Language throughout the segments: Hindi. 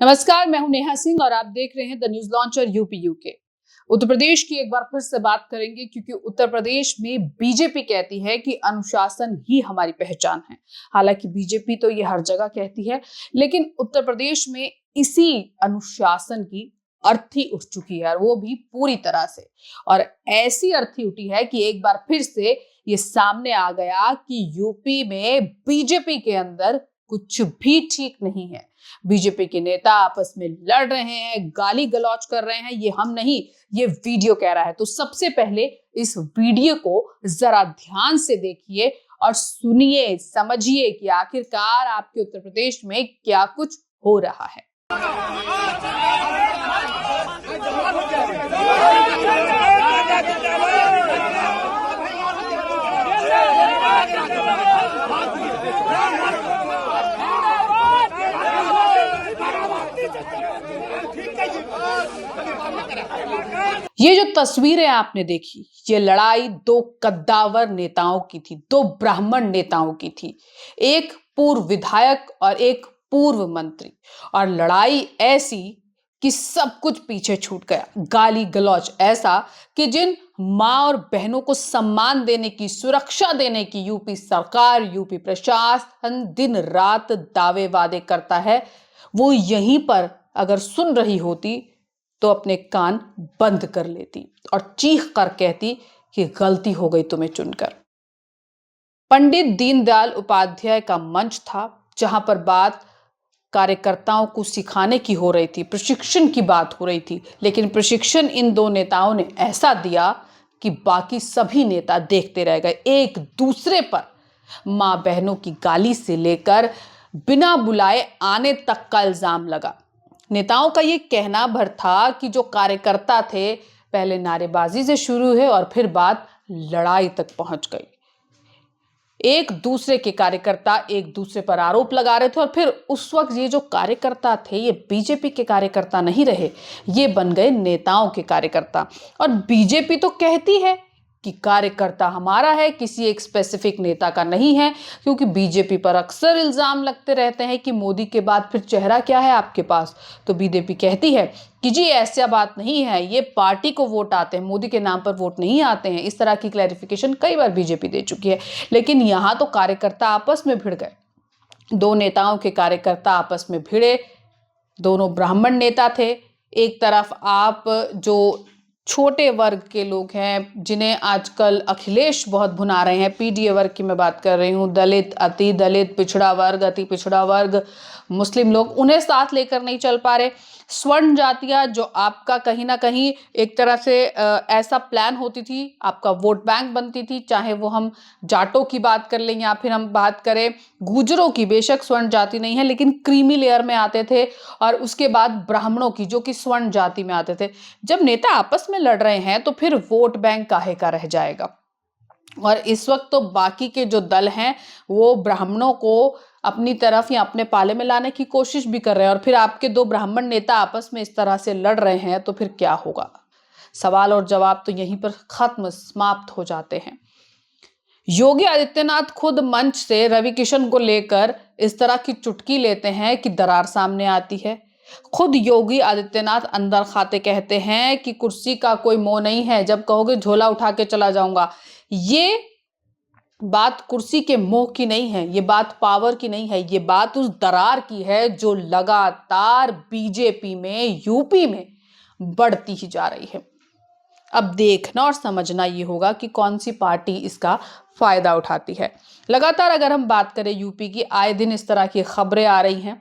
नमस्कार, मैं हूं नेहा सिंह और आप देख रहे हैं the news launcher UP UK. Uttar Pradesh की एक बार फिर से बात करेंगे क्योंकि उत्तर प्रदेश में बीजेपी कहती है कि अनुशासन ही हमारी पहचान है। हालांकि बीजेपी तो ये हर जगह कहती है, लेकिन उत्तर प्रदेश में इसी अनुशासन की अर्थी उठ चुकी है और वो भी पूरी तरह से। और ऐसी अर्थी उठी है कि एक बार फिर से ये सामने आ गया कि यूपी में बीजेपी के अंदर कुछ भी ठीक नहीं है। बीजेपी के नेता आपस में लड़ रहे हैं, गाली गलौज कर रहे हैं, ये हम नहीं, ये वीडियो कह रहा है। तो सबसे पहले इस वीडियो को जरा ध्यान से देखिए और सुनिए, समझिए कि आखिरकार आपके उत्तर प्रदेश में क्या कुछ हो रहा है। ये जो तस्वीरें आपने देखी, ये लड़ाई दो कद्दावर नेताओं की थी, दो ब्राह्मण नेताओं की थी, एक पूर्व विधायक और एक पूर्व मंत्री। और लड़ाई ऐसी कि सब कुछ पीछे छूट गया। गाली गलौज ऐसा कि जिन माँ और बहनों को सम्मान देने की, सुरक्षा देने की यूपी सरकार, यूपी प्रशासन दिन रात दावे वादे करता है, वो यहीं पर अगर सुन रही होती तो अपने कान बंद कर लेती और चीख कर कहती कि गलती हो गई तुम्हें चुनकर। पंडित दीनदयाल उपाध्याय का मंच था जहां पर बात कार्यकर्ताओं को सिखाने की हो रही थी, प्रशिक्षण की बात हो रही थी। लेकिन प्रशिक्षण इन दो नेताओं ने ऐसा दिया कि बाकी सभी नेता देखते रह गए। एक दूसरे पर मां बहनों की गाली से लेकर बिना बुलाए आने तक का इल्जाम लगा। नेताओं का ये कहना भर था कि जो कार्यकर्ता थे, पहले नारेबाजी से शुरू हुए और फिर बात लड़ाई तक पहुंच गई। एक दूसरे के कार्यकर्ता एक दूसरे पर आरोप लगा रहे थे और फिर उस वक्त ये जो कार्यकर्ता थे, ये बीजेपी के कार्यकर्ता नहीं रहे, ये बन गए नेताओं के कार्यकर्ता। और बीजेपी तो कहती है कि कार्यकर्ता हमारा है, किसी एक स्पेसिफिक नेता का नहीं है, क्योंकि बीजेपी पर अक्सर इल्जाम लगते रहते हैं कि मोदी के बाद फिर चेहरा क्या है आपके पास। तो बीजेपी कहती है कि जी ऐसा बात नहीं है, ये पार्टी को वोट आते हैं, मोदी के नाम पर वोट नहीं आते हैं। इस तरह की क्लैरिफिकेशन कई बार बीजेपी दे चुकी है। लेकिन यहाँ तो कार्यकर्ता आपस में भिड़ गए, दो नेताओं के कार्यकर्ता आपस में भिड़े। दोनों ब्राह्मण नेता थे। एक तरफ आप जो छोटे वर्ग के लोग हैं, जिन्हें आजकल अखिलेश बहुत भुना रहे हैं, पीडीए वर्ग की मैं बात कर रही हूँ, दलित, अति दलित, पिछड़ा वर्ग, अति पिछड़ा वर्ग, मुस्लिम लोग, उन्हें साथ लेकर नहीं चल पा रहे। स्वर्ण जातियां, जो आपका कहीं ना कहीं एक तरह से ऐसा प्लान होती थी, आपका वोट बैंक बनती थी, चाहे वो हम जाटों की बात कर लें या फिर हम बात करें गुजरों की। बेशक स्वर्ण जाति नहीं है, लेकिन क्रीमी लेयर में आते थे। और उसके बाद ब्राह्मणों की, जो कि स्वर्ण जाति में आते थे। जब नेता आपस में लड़ रहे हैं तो फिर वोट बैंक काहे का रह जाएगा। और इस वक्त तो बाकी के जो दल हैं वो ब्राह्मणों को अपनी तरफ या अपने पाले में लाने की कोशिश भी कर रहे हैं। और फिर आपके दो ब्राह्मण नेता आपस में इस तरह से लड़ रहे हैं तो फिर क्या होगा। सवाल और जवाब तो यहीं पर खत्म, समाप्त हो जाते हैं। योगी आदित्यनाथ खुद मंच से रवि किशन को लेकर इस तरह की चुटकी लेते हैं कि दरार सामने आती है। खुद योगी आदित्यनाथ अंदर खाते कहते हैं कि कुर्सी का कोई मोह नहीं है, जब कहोगे झोला उठा के चला जाऊंगा। ये बात कुर्सी के मोह की नहीं है, ये बात पावर की नहीं है, ये बात उस दरार की है जो लगातार बीजेपी में, यूपी में बढ़ती ही जा रही है। अब देखना और समझना ये होगा कि कौन सी पार्टी इसका फायदा उठाती है। लगातार अगर हम बात करें यूपी की, आए दिन इस तरह की खबरें आ रही हैं,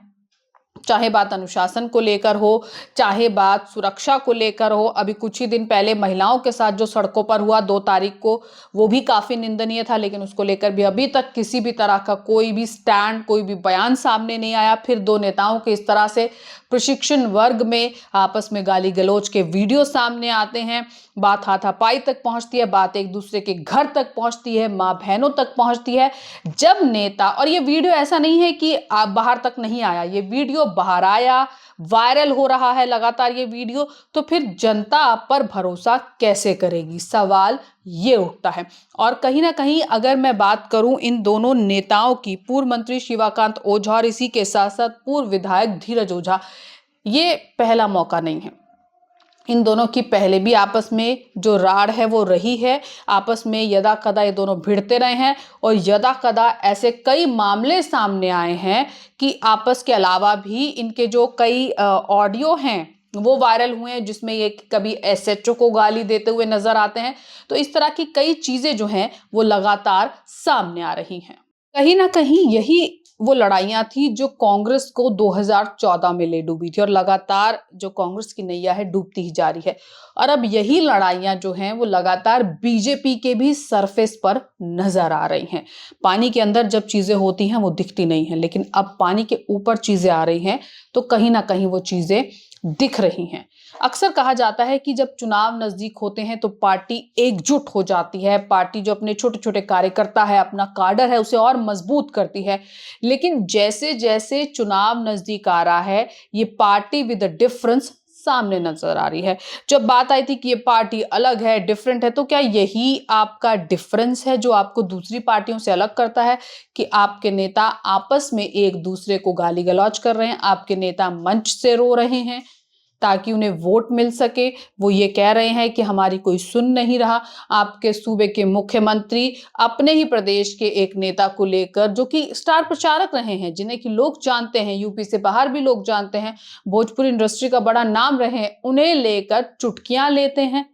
चाहे बात अनुशासन को लेकर हो, चाहे बात सुरक्षा को लेकर हो। अभी कुछ ही दिन पहले महिलाओं के साथ जो सड़कों पर हुआ 2 तारीख को, वो भी काफी निंदनीय था, लेकिन उसको लेकर भी अभी तक किसी भी तरह का कोई भी स्टैंड, कोई भी बयान सामने नहीं आया। फिर दो नेताओं के इस तरह से प्रशिक्षण वर्ग में आपस में गाली गलौज के वीडियो सामने आते हैं, बात हाथापाई तक पहुंचती है, बात एक दूसरे के घर तक पहुंचती है, माँ बहनों तक पहुंचती है। जब नेता, और ये वीडियो ऐसा नहीं है कि आप बाहर तक नहीं आया, ये वीडियो बाहर आया, वायरल हो रहा है लगातार ये वीडियो, तो फिर जनता आप पर भरोसा कैसे करेगी, सवाल ये उठता है। और कहीं ना कहीं अगर मैं बात करूं इन दोनों नेताओं की, पूर्व मंत्री शिवाकांत ओझा और इसी के साथ साथ पूर्व विधायक धीरज ओझा, ये पहला मौका नहीं है। इन दोनों की पहले भी आपस में जो राड़ है वो रही है, आपस में यदा कदा ये दोनों भिड़ते रहे हैं और यदा कदा ऐसे कई मामले सामने आए हैं कि आपस के अलावा भी इनके जो कई ऑडियो हैं वो वायरल हुए हैं, जिसमें ये कभी एसएचओ को गाली देते हुए नजर आते हैं। तो इस तरह की कई चीजें जो हैं वो लगातार सामने आ रही हैं। कहीं ना कहीं यही वो लड़ाइयां थी जो कांग्रेस को 2014 में ले डूबी थी, और लगातार जो कांग्रेस की नैया है डूबती ही जा रही है। और अब यही लड़ाइयां जो हैं वो लगातार बीजेपी के भी सरफेस पर नजर आ रही हैं। पानी के अंदर जब चीजें होती हैं वो दिखती नहीं है, लेकिन अब पानी के ऊपर चीजें आ रही हैं तो कहीं ना कहीं वो चीजें दिख रही हैं। अक्सर कहा जाता है कि जब चुनाव नजदीक होते हैं तो पार्टी एकजुट हो जाती है, पार्टी जो अपने छोटे छोटे कार्यकर्ता है, अपना काडर है, उसे और मजबूत करती है। लेकिन जैसे जैसे चुनाव नजदीक आ रहा है, ये पार्टी विद डिफरेंस सामने नजर आ रही है। जब बात आई थी कि ये पार्टी अलग है, डिफरेंट है, तो क्या यही आपका डिफरेंस है जो आपको दूसरी पार्टियों से अलग करता है कि आपके नेता आपस में एक दूसरे को गाली गलौज कर रहे हैं, आपके नेता मंच से रो रहे हैं ताकि उन्हें वोट मिल सके, वो ये कह रहे हैं कि हमारी कोई सुन नहीं रहा। आपके सूबे के मुख्यमंत्री अपने ही प्रदेश के एक नेता को लेकर, जो कि स्टार प्रचारक रहे हैं, जिन्हें कि लोग जानते हैं, यूपी से बाहर भी लोग जानते हैं, भोजपुरी इंडस्ट्री का बड़ा नाम रहे हैं, उन्हें लेकर चुटकियां लेते हैं।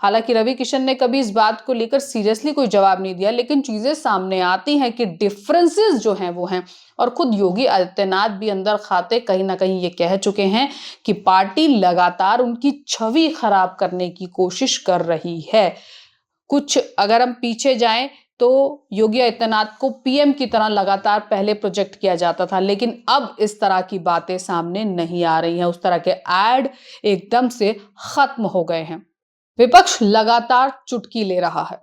हालांकि रवि किशन ने कभी इस बात को लेकर सीरियसली कोई जवाब नहीं दिया, लेकिन चीजें सामने आती हैं कि डिफरेंसेस जो हैं वो हैं। और खुद योगी आदित्यनाथ भी अंदर खाते कहीं ना कहीं ये कह चुके हैं कि पार्टी लगातार उनकी छवि खराब करने की कोशिश कर रही है। कुछ अगर हम पीछे जाएं तो योगी आदित्यनाथ को पीएम की तरह लगातार पहले प्रोजेक्ट किया जाता था, लेकिन अब इस तरह की बातें सामने नहीं आ रही हैं। उस तरह के ऐड एकदम से खत्म हो गए हैं। विपक्ष लगातार चुटकी ले रहा है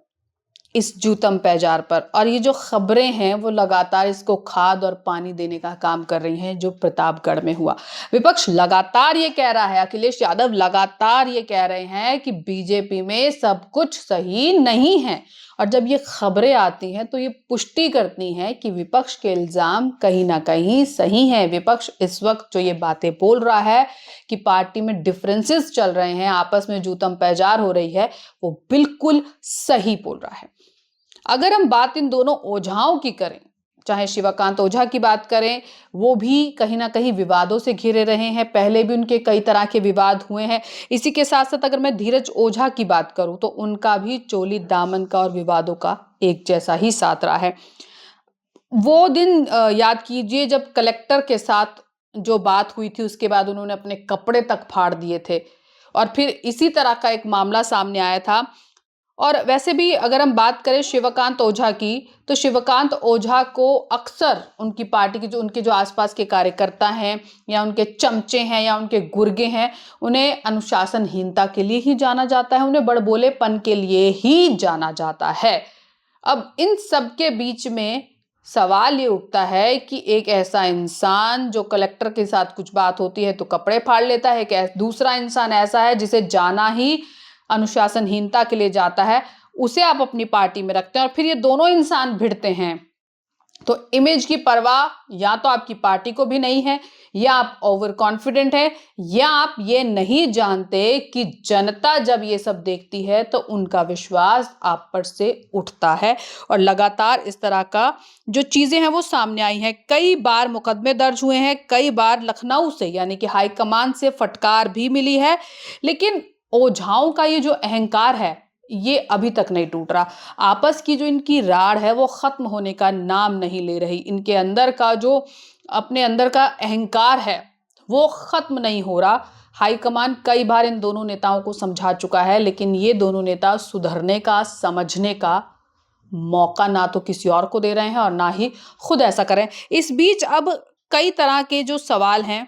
इस जूतम पैजार पर, और ये जो खबरें हैं वो लगातार इसको खाद और पानी देने का काम कर रही हैं जो प्रतापगढ़ में हुआ। विपक्ष लगातार ये कह रहा है, अखिलेश यादव लगातार ये कह रहे हैं कि बीजेपी में सब कुछ सही नहीं है, और जब ये खबरें आती हैं तो ये पुष्टि करती हैं कि विपक्ष के इल्जाम कहीं ना कहीं सही हैं। विपक्ष इस वक्त जो ये बातें बोल रहा है कि पार्टी में डिफरेंसेस चल रहे हैं, आपस में जूतम पैजार हो रही है, वो बिल्कुल सही बोल रहा है। अगर हम बात इन दोनों ओझाओं की करें, चाहे शिवकांत ओझा की बात करें, वो भी कहीं ना कहीं विवादों से घिरे रहे हैं, पहले भी उनके कई तरह के विवाद हुए हैं। इसी के साथ साथ अगर मैं धीरज ओझा की बात करूं तो उनका भी चोली दामन का और विवादों का एक जैसा ही साथ रहा है। वो दिन याद कीजिए जब कलेक्टर के साथ जो बात हुई थी, उसके बाद उन्होंने अपने कपड़े तक फाड़ दिए थे, और फिर इसी तरह का एक मामला सामने आया था। और वैसे भी अगर हम बात करें शिवकांत ओझा की, तो शिवकांत ओझा को अक्सर उनकी पार्टी के उनके जो आसपास के कार्यकर्ता हैं या उनके चमचे हैं या उनके गुर्गे हैं, उन्हें अनुशासनहीनता के लिए ही जाना जाता है, उन्हें बड़बोलेपन के लिए ही जाना जाता है। अब इन सब के बीच में सवाल ये उठता है कि एक ऐसा इंसान जो कलेक्टर के साथ कुछ बात होती है तो कपड़े फाड़ लेता है, कि दूसरा इंसान ऐसा है जिसे जाना ही अनुशासनहीनता के लिए जाता है, उसे आप अपनी पार्टी में रखते हैं, और फिर ये दोनों इंसान भिड़ते हैं। तो इमेज की परवाह या तो आपकी पार्टी को भी नहीं है, या आप ओवर कॉन्फिडेंट है, या आप ये नहीं जानते कि जनता जब ये सब देखती है तो उनका विश्वास आप पर से उठता है। और लगातार इस तरह का जो चीजें हैं वो सामने आई हैं। कई बार मुकदमे दर्ज हुए हैं, कई बार लखनऊ से यानी कि हाईकमान से फटकार भी मिली है, लेकिन ओझाओं का ये जो अहंकार है ये अभी तक नहीं टूट रहा। आपस की जो इनकी राड़ है वो खत्म होने का नाम नहीं ले रही। इनके अंदर का जो अपने अंदर का अहंकार है वो खत्म नहीं हो रहा। हाईकमान कई बार इन दोनों नेताओं को समझा चुका है, लेकिन ये दोनों नेता सुधरने का, समझने का मौका ना तो किसी और को दे रहे हैं और ना ही खुद ऐसा करें। इस बीच अब कई तरह के जो सवाल हैं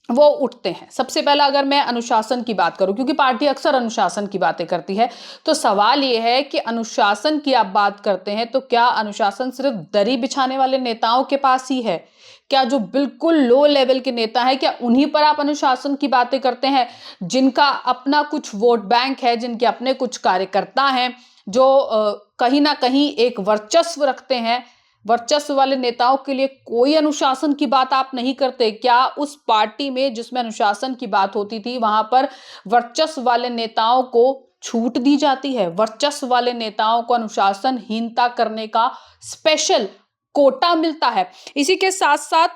वो उठते हैं। सबसे पहला अगर मैं अनुशासन की बात करूं, क्योंकि पार्टी अक्सर अनुशासन की बातें करती है, तो सवाल ये है कि अनुशासन की आप बात करते हैं तो क्या अनुशासन सिर्फ दरी बिछाने वाले नेताओं के पास ही है? क्या जो बिल्कुल लो लेवल के नेता है, क्या उन्हीं पर आप अनुशासन की बातें करते हैं? जिनका अपना कुछ वोट बैंक है, जिनके अपने कुछ कार्यकर्ता हैं, जो कहीं ना कहीं एक वर्चस्व रखते हैं, वर्चस्व वाले नेताओं के लिए कोई अनुशासन की बात आप नहीं करते क्या? उस पार्टी में जिसमें अनुशासन की बात होती थी वहां पर वर्चस्व वाले नेताओं को छूट दी जाती है? वर्चस्व वाले नेताओं को अनुशासनहीनता करने का स्पेशल कोटा मिलता है। इसी के साथ साथ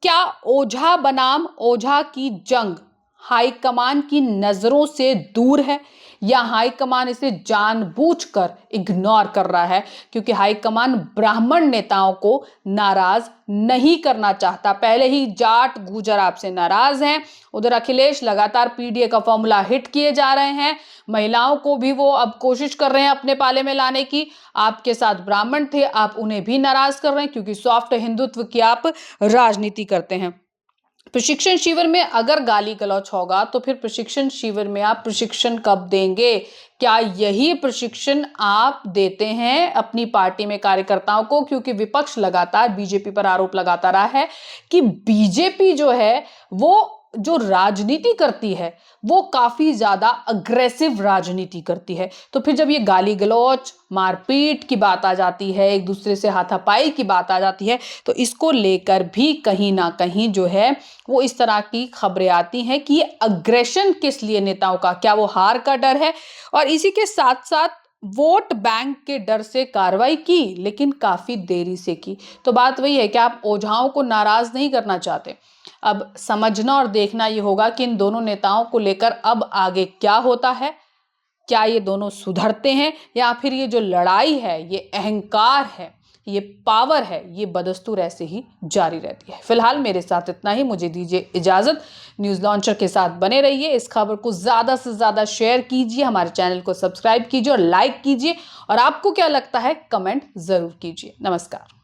क्या ओझा बनाम ओझा की जंग हाईकमान की नजरों से दूर है या हाईकमान इसे जानबूझकर इग्नोर कर रहा है? क्योंकि हाईकमान ब्राह्मण नेताओं को नाराज नहीं करना चाहता। पहले ही जाट गुर्जर आपसे नाराज हैं, उधर अखिलेश लगातार पीडीए का फॉर्मूला हिट किए जा रहे हैं, महिलाओं को भी वो अब कोशिश कर रहे हैं अपने पाले में लाने की। आपके साथ ब्राह्मण थे, आप उन्हें भी नाराज कर रहे हैं क्योंकि सॉफ्ट हिंदुत्व की आप राजनीति करते हैं। प्रशिक्षण शिविर में अगर गाली गलौच होगा तो फिर प्रशिक्षण शिविर में आप प्रशिक्षण कब देंगे? क्या यही प्रशिक्षण आप देते हैं अपनी पार्टी में कार्यकर्ताओं को? क्योंकि विपक्ष लगातार बीजेपी पर आरोप लगाता रहा है कि बीजेपी जो है वो जो राजनीति करती है वो काफी ज्यादा अग्रेसिव राजनीति करती है। तो फिर जब ये गाली गलौच, मारपीट की बात आ जाती है, एक दूसरे से हाथापाई की बात आ जाती है, तो इसको लेकर भी कहीं ना कहीं जो है वो इस तरह की खबरें आती हैं कि अग्रेशन किस लिए नेताओं का? क्या वो हार का डर है? और इसी के साथ साथ वोट बैंक के डर से कार्रवाई की, लेकिन काफी देरी से की। तो बात वही है कि आप ओझाओं को नाराज नहीं करना चाहते। अब समझना और देखना ये होगा कि इन दोनों नेताओं को लेकर अब आगे क्या होता है। क्या ये दोनों सुधरते हैं या फिर ये जो लड़ाई है, ये अहंकार है, ये पावर है, ये बदस्तूर ऐसे ही जारी रहती है। फिलहाल मेरे साथ इतना ही, मुझे दीजिए इजाजत। न्यूज लॉन्चर के साथ बने रहिए, इस खबर को ज्यादा से ज्यादा शेयर कीजिए, हमारे चैनल को सब्सक्राइब कीजिए और लाइक कीजिए, और आपको क्या लगता है कमेंट जरूर कीजिए। नमस्कार।